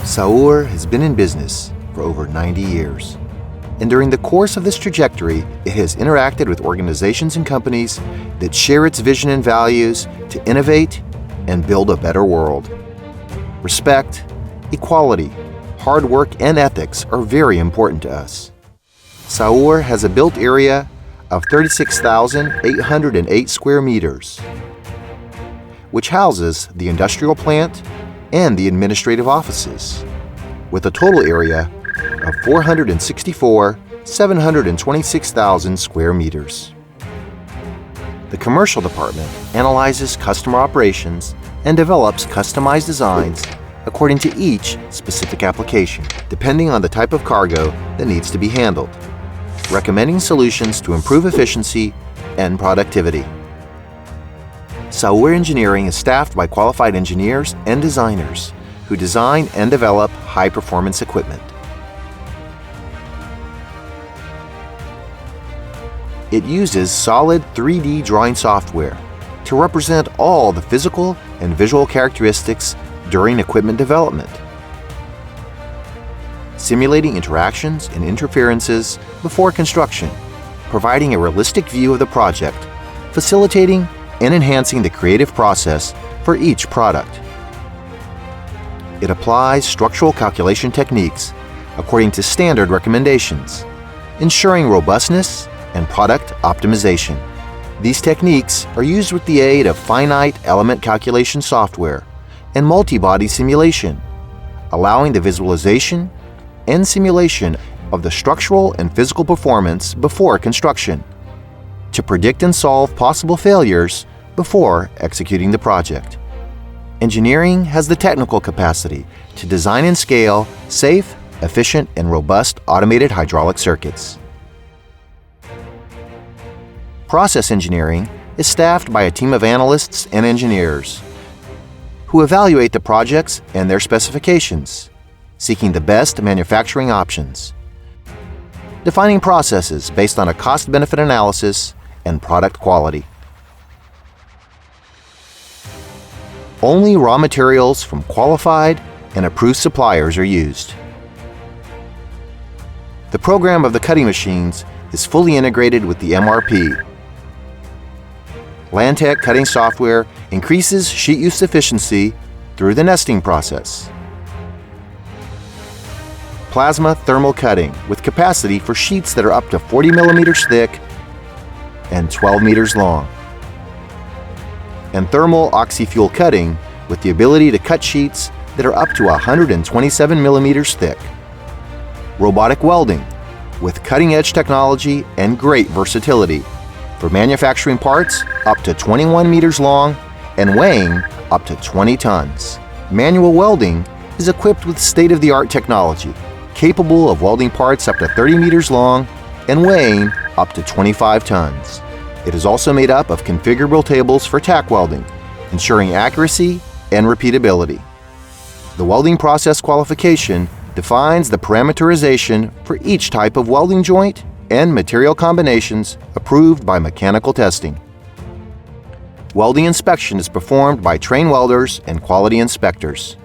SAUR has been in business for over 90 years. And during the course of this trajectory, it has interacted with organizations and companies that share its vision and values to innovate and build a better world. Respect, equality, hard work, and ethics are very important to us. SAUR has a built area of 36,808 square meters, which houses the industrial plant and the administrative offices, with a total area of 464,726,000 square meters. The commercial department analyzes customer operations and develops customized designs according to each specific application, depending on the type of cargo that needs to be handled, recommending solutions to improve efficiency and productivity. SAUR Engineering is staffed by qualified engineers and designers who design and develop high-performance equipment. It uses solid 3D drawing software to represent all the physical and visual characteristics during equipment development, simulating interactions and interferences before construction, providing a realistic view of the project, facilitating and enhancing the creative process for each product. It applies structural calculation techniques according to standard recommendations, ensuring robustness and product optimization. These techniques are used with the aid of finite element calculation software and multi-body simulation, allowing the visualization and simulation of the structural and physical performance before construction, to predict and solve possible failures before executing the project. Engineering has the technical capacity to design and scale safe, efficient, and robust automated hydraulic circuits. Process engineering is staffed by a team of analysts and engineers who evaluate the projects and their specifications, seeking the best manufacturing options, defining processes based on a cost-benefit analysis and product quality. Only raw materials from qualified and approved suppliers are used. The program of the cutting machines is fully integrated with the MRP. Landtech cutting software increases sheet use efficiency through the nesting process. Plasma thermal cutting with capacity for sheets that are up to 40 millimeters thick and 12 meters long. And thermal oxy-fuel cutting with the ability to cut sheets that are up to 127 millimeters thick. Robotic welding with cutting-edge technology and great versatility for manufacturing parts up to 21 meters long and weighing up to 20 tons. Manual welding is equipped with state-of-the-art technology, capable of welding parts up to 30 meters long and weighing up to 25 tons. It is also made up of configurable tables for tack welding, ensuring accuracy and repeatability. The welding process qualification defines the parameterization for each type of welding joint and material combinations approved by mechanical testing. Welding inspection is performed by trained welders and quality inspectors.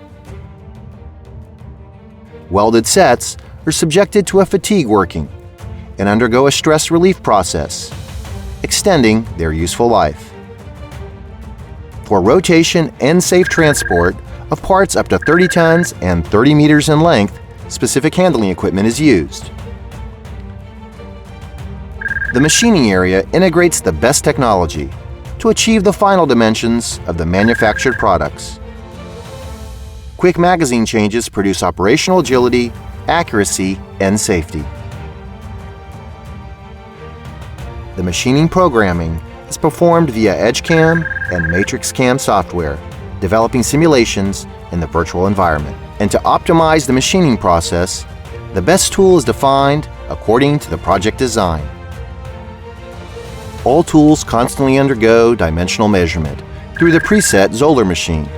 Welded sets are subjected to a fatigue working and undergo a stress relief process, extending their useful life. For rotation and safe transport of parts up to 30 tons and 30 meters in length, specific handling equipment is used. The machining area integrates the best technology to achieve the final dimensions of the manufactured products. Quick magazine changes produce operational agility, accuracy, and safety. The machining programming is performed via EdgeCam and MatrixCam software, developing simulations in the virtual environment. And to optimize the machining process, the best tool is defined according to the project design. All tools constantly undergo dimensional measurement through the preset Zoller machine.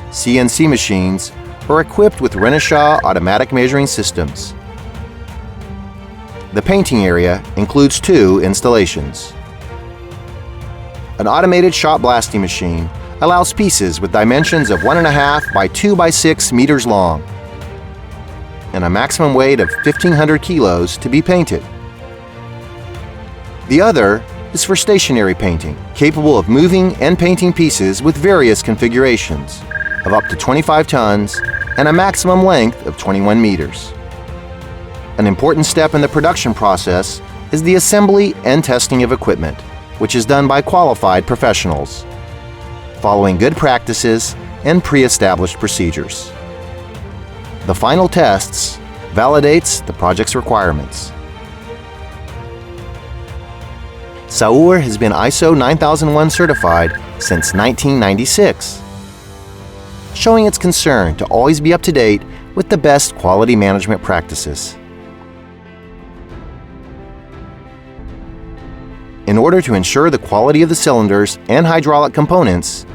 CNC machines are equipped with Renishaw automatic measuring systems. The painting area includes 2 installations: an automated shot blasting machine allows pieces with dimensions of 1.5 by 2 by 6 meters long and a maximum weight of 1,500 kilos to be painted. The other is for stationary painting, capable of moving and painting pieces with various configurations of up to 25 tons and a maximum length of 21 meters. An important step in the production process is the assembly and testing of equipment, which is done by qualified professionals, following good practices and pre-established procedures. The final tests validates the project's requirements. SAUR has been ISO 9001 certified since 1996, showing its concern to always be up to date with the best quality management practices. In order to ensure the quality of the cylinders and hydraulic components,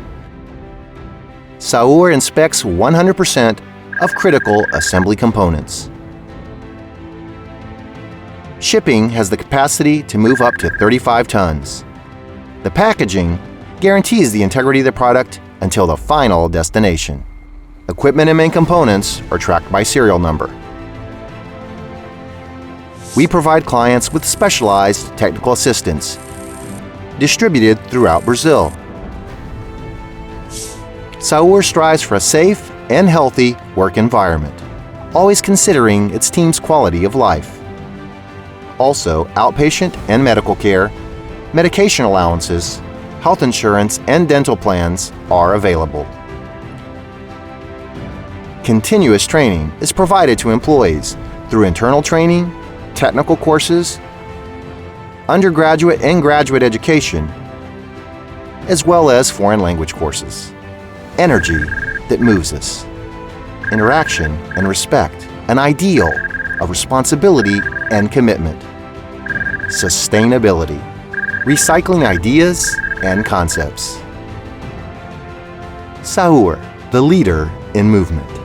SAUR inspects 100% of critical assembly components. Shipping has the capacity to move up to 35 tons. The packaging guarantees the integrity of the product until the final destination. Equipment and main components are tracked by serial number. We provide clients with specialized technical assistance distributed throughout Brazil. SAUR strives for a safe and healthy work environment, always considering its team's quality of life. Also, outpatient and medical care, medication allowances, health insurance, and dental plans are available. Continuous training is provided to employees through internal training, technical courses, undergraduate and graduate education, as well as foreign language courses. Energy that moves us. Interaction and respect, an ideal of responsibility and commitment. Sustainability, recycling ideas and concepts. SAUR, the leader in movement.